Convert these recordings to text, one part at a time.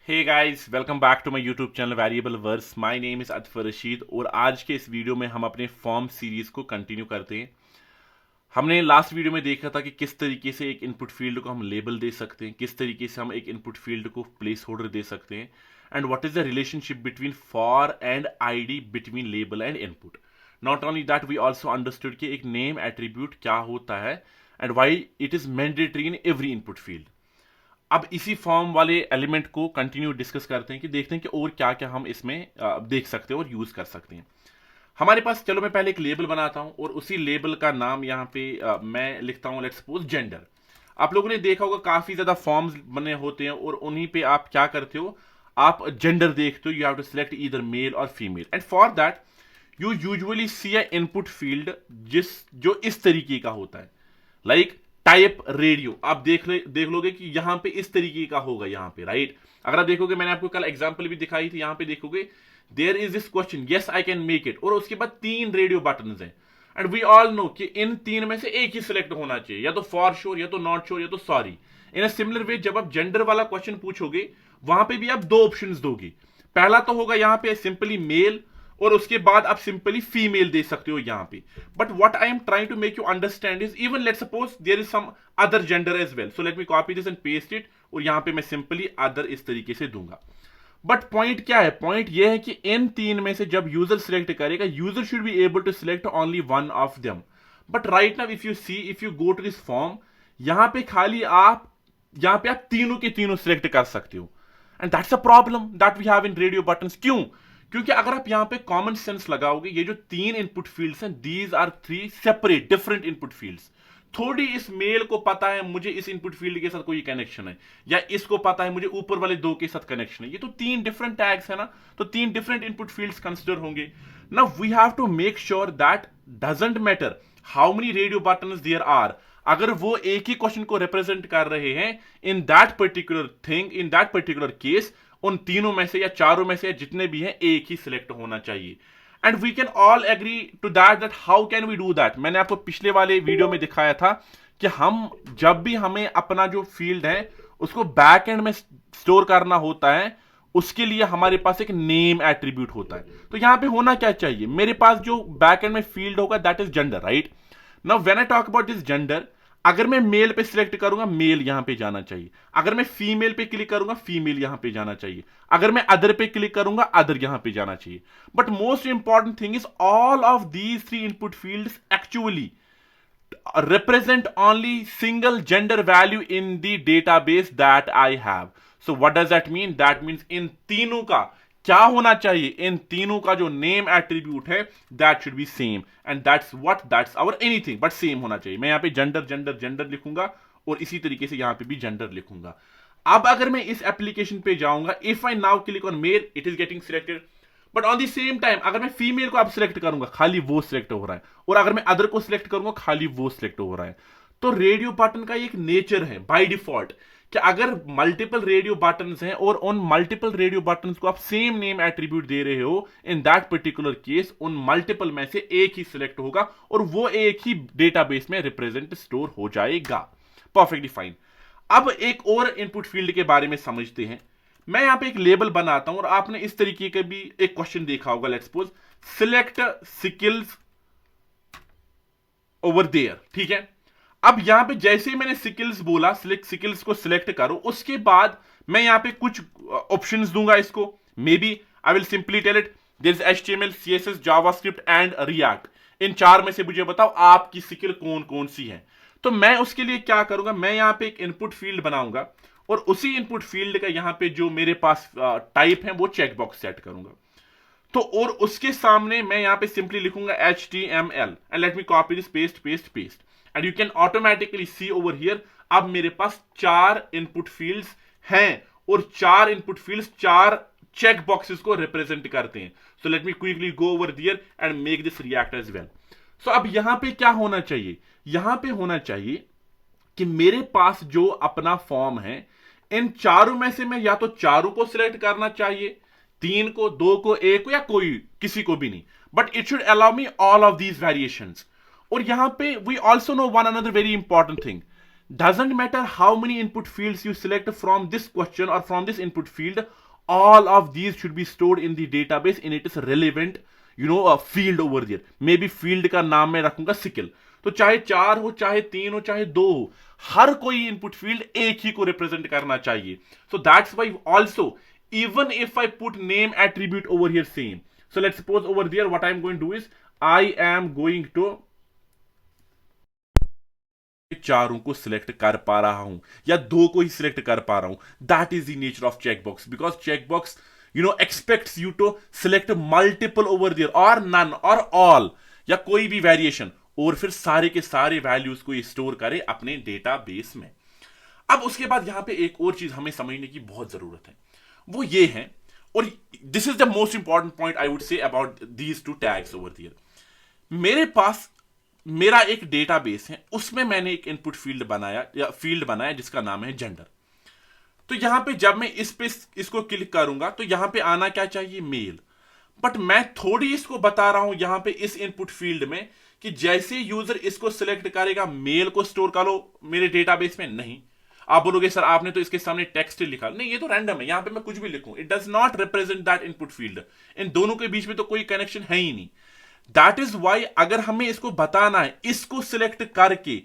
Hey guys, welcome back to my YouTube channel Variable Verse. My name is Atfar Rashid और आज के इस video में हम अपने फॉर्म सीरीज को कंटिन्यू करते हैं। हमने लास्ट वीडियो में देखा था कि किस तरीके से एक इनपुट फील्ड को हम लेबल दे सकते हैं, किस तरीके से हम एक इनपुट फील्ड को प्लेस होल्डर दे सकते हैं, and what is the relationship between for and ID between label and input. Not only that, we also understood कि एक नेम एट्रीब्यूट क्या होता है and why it is mandatory in every input field. अब इसी फॉर्म वाले element को continue discuss करते हैं कि देखते हैं कि और क्या क्या हम इसमें देख सकते हैं और यूज कर सकते हैं। हमारे पास, चलो मैं पहले एक लेबल बनाता हूं और उसी लेबल का नाम यहां पे मैं लिखता हूं, लेट्स सपोज जेंडर। आप लोगों ने देखा होगा काफी ज्यादा फॉर्म्स बने होते हैं और उन्हीं पे आप क्या करते हो, आप जेंडर देखते हो। You have to select either male or female and for that you usually see a input field जो इस तरीके का होता है, लाइक टाइप रेडियो। आप देख लोगे कि यहां पे इस तरीके का होगा यहां पे, राइट। अगर आप देखोगे, मैंने आपको कल एग्जांपल भी दिखाई थी, यहां पे देखोगे there is this question, yes I can make it, और उसके बाद 3 रेडियो बटन हैं एंड वी ऑल नो कि इन 3 में से एक ही सिलेक्ट होना चाहिए, या तो फॉर श्योर, या तो नॉट श्योर, या तो sorry. In a similar way, जब आप जेंडर वाला क्वेश्चन पूछोगे वहां पे भी आप 2 ऑप्शंस दोगे। पहला तो होगा यहां पे सिंपली मेल, और उसके बाद आप सिंपली फीमेल दे सकते हो यहां पे। But what I am trying to make you understand is, even let's suppose there is some other gender as well, so let me copy this and paste it, और यहां पे मैं सिंपली अदर इस तरीके से दूंगा। बट पॉइंट क्या है? पॉइंट यह है कि इन 3 में से जब यूजर सिलेक्ट करेगा, user should be able to select only one of them. But right now if you go to this form, यहां पे खाली आप तीनों के तीनों सिलेक्ट कर सकते हो, and that's a problem that we have in radio buttons. क्यों? क्योंकि अगर आप यहां पे कॉमन सेंस लगाओगे, ये जो 3 इनपुट फील्ड्स हैं, these are 3 separate different input fields. थोड़ी इस मेल को पता है मुझे इस इनपुट फील्ड के साथ कोई कनेक्शन है, या इसको पता है मुझे ऊपर वाले 2 के साथ कनेक्शन है, ये तो 3 डिफरेंट टैग्स है ना, तो 3 डिफरेंट इनपुट फील्ड्स कंसिडर होंगे। Now we have to make sure that doesn't matter how many radio buttons there are, अगर वो एक ही क्वेश्चन को रिप्रेजेंट कर रहे हैं, in that particular thing, in that particular case, उन तीनों में से या चारों में से जितने भी हैं, एक ही सिलेक्ट होना चाहिए। And we can all agree to that how can we do that. मैंने आपको पिछले वाले वीडियो में दिखाया था कि हम जब भी हमें अपना जो फील्ड है उसको बैक एंड में स्टोर करना होता है, उसके लिए हमारे पास एक नेम एट्रीब्यूट होता है। तो यहां पे होना क्या चाहिए, मेरे पास जो बैक एंड में फील्ड होगा that is gender, right. Now when I talk about this gender, अगर मैं मेल पे सिलेक्ट करूंगा, मेल यहां पे जाना चाहिए। अगर मैं फीमेल पे क्लिक करूंगा, फीमेल यहां पे जाना चाहिए। अगर मैं अदर पे क्लिक करूंगा, अदर यहां पे जाना चाहिए। But most important thing is all of these 3 input fields actually represent only single gender value in the database that I have. So what does that mean? That means इन तीनों का क्या होना चाहिए, इन तीनों का जो नेम एट्रीब्यूट है that should be same, and that's our anything but same होना चाहिए। मैं यहां पे जेंडर जेंडर जेंडर लिखूंगा और इसी तरीके से यहां पे भी जेंडर लिखूंगा। अब अगर मैं इस एप्लीकेशन पे जाऊंगा, if I now click on male, it is getting selected. But on the same time अगर मैं फीमेल को अब सिलेक्ट करूंगा, खाली वो सिलेक्ट हो रहा है, और अगर मैं अदर को सिलेक्ट करूंगा, खाली वो सिलेक्ट हो रहा है। तो रेडियो बटन का एक नेचर है बाय डिफॉल्ट कि अगर मल्टीपल रेडियो बटन्स हैं और उन मल्टीपल रेडियो बटन्स को आप सेम नेम एट्रीब्यूट दे रहे हो, इन दैट पर्टिकुलर केस उन मल्टीपल में से एक ही सिलेक्ट होगा और वो एक ही डेटाबेस में रिप्रेजेंट स्टोर हो जाएगा। Perfectly fine. अब एक और इनपुट फील्ड के बारे में समझते हैं। मैं यहां पे एक लेबल बनाता हूं और आपने इस तरीके का भी एक क्वेश्चन देखा होगा, let's suppose select skills over there, ठीक है। अब यहां पे जैसे ही मैंने स्किल्स बोला, सिलेक्ट स्किल्स को सिलेक्ट करो, उसके बाद मैं यहां पे कुछ ऑप्शंस दूंगा इसको। Maybe I will simply tell it there is HTML, CSS, JavaScript and React. इन 4 में से मुझे बताओ आपकी स्किल कौन कौन सी है। तो मैं उसके लिए क्या करूंगा, मैं यहां पे एक इनपुट फील्ड बनाऊंगा और उसी इनपुट फील्ड का यहां पे जो मेरे पास टाइप है वो चेकबॉक्स सेट करूंगा। तो और उसके सामने मैं यहां पे सिंपली लिखूंगा HTML and let me copy this, paste paste paste, and you can automatically see over here अब मेरे पास 4 इनपुट फील्ड्स हैं और 4 इनपुट फील्ड्स 4 चेक बॉक्सेस को रिप्रेजेंट करते हैं। So let me quickly go over there and make this react as well. सो अब यहां पे क्या होना चाहिए, यहां पे होना चाहिए कि मेरे पास जो अपना फॉर्म है, इन चारों में से मैं या तो चारों को सिलेक्ट करना चाहिए, 3 को, 2 को, 1 को, या कोई किसी को भी नहीं, but it should allow me all of these variations. और यहां पे we also know one another very important thing, Doesn't matter how many input fields you select from this question or from this input field, all of these should be stored in the database in its relevant field over there. Maybe field का नाम मैं रखूंगा sickle, तो चाहे 4 हो, चाहे 3 हो, चाहे 2 हो, हर कोई इनपुट फील्ड एक ही को रिप्रेजेंट करना चाहिए. So that's why also, even if I put name attribute over here same, so let's suppose over there what I'm going to do is I am going to चारों को select कर पा रहा हूं या 2 को ही सिलेक्ट कर पा रहा हूं. That is the nature of checkbox, because checkbox expects you to select multiple over there और नन और ऑल या कोई भी वेरिएशन, और फिर सारे के सारे वैल्यूज को स्टोर करे अपने डेटाबेस में. अब उसके बाद यहां पे एक और चीज हमें समझने की बहुत जरूरत है, वो ये है, और this is the most important point I would say about these two tags over there. मेरे पास मेरा एक डेटाबेस है, उसमें मैंने एक इनपुट फील्ड बनाया जिसका नाम है जेंडर. तो यहां पे जब मैं इसको क्लिक करूंगा तो यहां पे आना क्या चाहिए, मेल. बट मैं थोड़ी इसको बता रहा हूं यहां पे इस इनपुट फील्ड में कि जैसे यूजर इसको सिलेक्ट करेगा मेल को स्टोर करो मेरे डेटाबेस में. नहीं, आप बोलोगे सर आपने तो इसके सामने टेक्स्ट लिखा. नहीं, ये तो रैंडम है, यहां पे मैं कुछ भी लिखूं, it does not represent that input field. इन दोनों के बीच में तो कोई कनेक्शन है ही नहीं. दैट इज वाई अगर हमें इसको बताना है इसको सिलेक्ट करके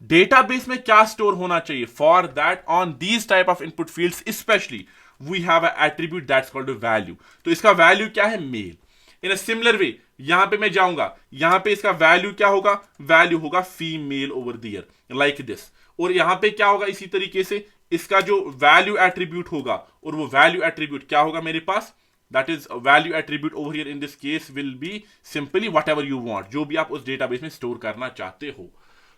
डेटाबेस में क्या स्टोर होना चाहिए, for that on these type of input fields specially we have a attribute that's called value. तो इसका वैल्यू क्या है, mail. In a similar way यहां पे मैं जाऊंगा, यहां पे इसका वैल्यू क्या होगा, वैल्यू होगा female over their like this. और यहां पे क्या होगा, इसी तरीके से इसका जो वैल्यू एट्रीब्यूट होगा, और वो वैल्यू एट्रीब्यूट क्या होगा मेरे पास, that is a value attribute over here in this case will be simply whatever you want, जो भी आप उस डेटाबेस में स्टोर करना चाहते हो.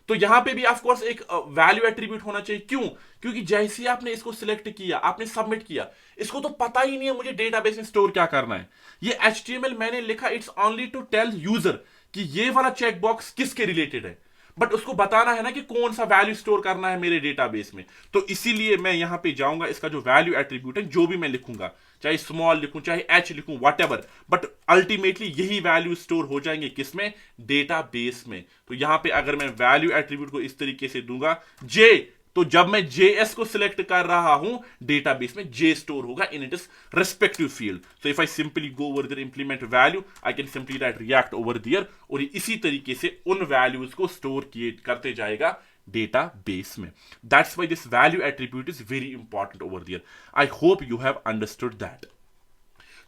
तो यहां पे भी ऑफ कोर्स एक वैल्यू एट्रीब्यूट होना चाहिए. क्यों? क्योंकि जैसे ही आपने इसको सिलेक्ट किया, आपने सबमिट किया, इसको तो पता ही नहीं है मुझे डेटाबेस में स्टोर क्या करना है. ये HTML मैंने लिखा it's only to tell user कि ये वाला चेकबॉक्स किसके रिलेटेड है, बट उसको बताना है ना कि कौन सा वैल्यू स्टोर करना है मेरे डेटाबेस में. तो इसीलिए मैं यहां पे जाऊंगा, इसका जो वैल्यू एट्रीब्यूट है जो भी मैं लिखूंगा, चाहे स्मॉल लिखूं चाहे एच लिखूं व्हाटएवर, बट अल्टीमेटली यही वैल्यू स्टोर हो जाएंगे किसमें, डेटाबेस में. तो यहां पे अगर मैं वैल्यू एट्रीब्यूट को इस तरीके से दूंगा जे, तो जब मैं JS को सिलेक्ट कर रहा हूं डेटाबेस में J स्टोर होगा in its respective field. So if I simply go over there implement value, I can simply write react over there, और इसी तरीके से उन वैल्यूज को स्टोर किए करते जाएगा डेटाबेस में. That's why this value attribute is very important over there. I hope you have understood that.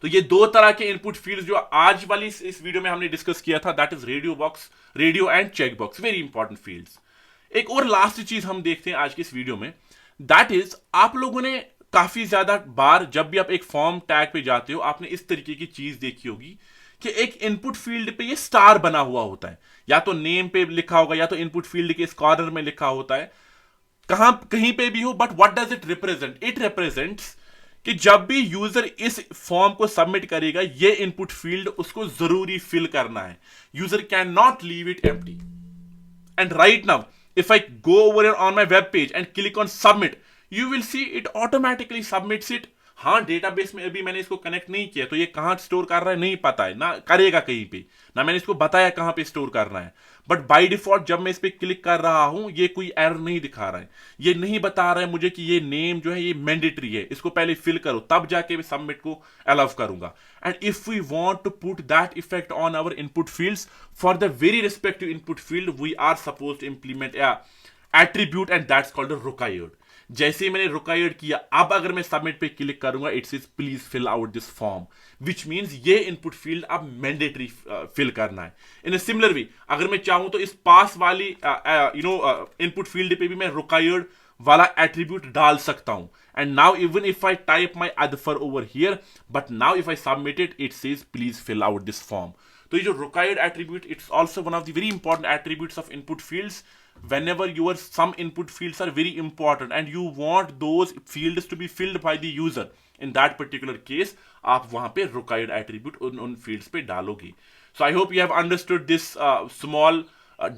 तो ये 2 तरह के इनपुट फील्ड्स जो आज वाली इस वीडियो में हमने डिस्कस किया था, that is radio and checkbox, very important fields. एक और लास्ट चीज हम देखते हैं आज की इस वीडियो में, दैट इज आप लोगों ने काफी ज्यादा बार जब भी आप एक फॉर्म टैग पे जाते हो, आपने इस तरीके की चीज देखी होगी कि एक इनपुट फील्ड पे ये स्टार बना हुआ होता है, या तो नेम पे लिखा होगा या तो इनपुट फील्ड के इस कॉर्नर में लिखा होता है, कहीं पे भी हो. But what does it represent, it represents कि जब भी यूजर इस फॉर्म को सबमिट करेगा, ये इनपुट फील्ड उसको जरूरी फिल करना है. User can not leave it empty. And right now if I go over here on my web page and click on submit, you will see it automatically submits it. हाँ, database में अभी मैंने इसको connect नहीं किया, तो ये कहां स्टोर कर रहा है नहीं पता है, ना करेगा कहीं पे, ना मैंने इसको बताया कहां पे स्टोर करना है. बट बाय डिफॉल्ट जब मैं इस पे क्लिक कर रहा हूं, ये कोई एरर नहीं दिखा रहा है, ये नहीं बता रहा है मुझे कि ये नेम जो है ये मैंडेटरी है, इसको पहले फिल करो तब जाके मैं सबमिट को अलाउ करूंगा. And if we want to put that effect on our input fields, for the very respective input field we are supposed to implement attribute, and that's called required. जैसे ही मैंने required किया, अब अगर मैं submit पे click करूंगा, it says please fill out this form, which means ये इनपुट फील्ड अब मैंडेटरी फिल करना है. इन अ सिमिलर वे अगर मैं चाहूं तो इस पास वाली इनपुट फील्ड पे भी मैं रिक्वायर्ड वाला एट्रीब्यूट डाल सकता हूं. And now even if I type my Atfar over here, but now if I submit it says please fill out this form. तो ये जो required attribute, it's also one of the very important attributes of input fields. Whenever your some input fields are very important and you want those fields to be filled by the user, in that particular case आप वहां पे required attribute उन fields पे डालोगे. So I hope you have understood this small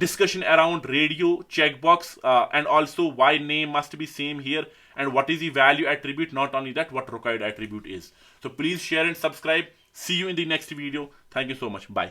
discussion around radio, checkbox, and also why name must be same here, and what is the value attribute, not only that what required attribute is. So please share and subscribe. See you in the next video. Thank you so much. Bye.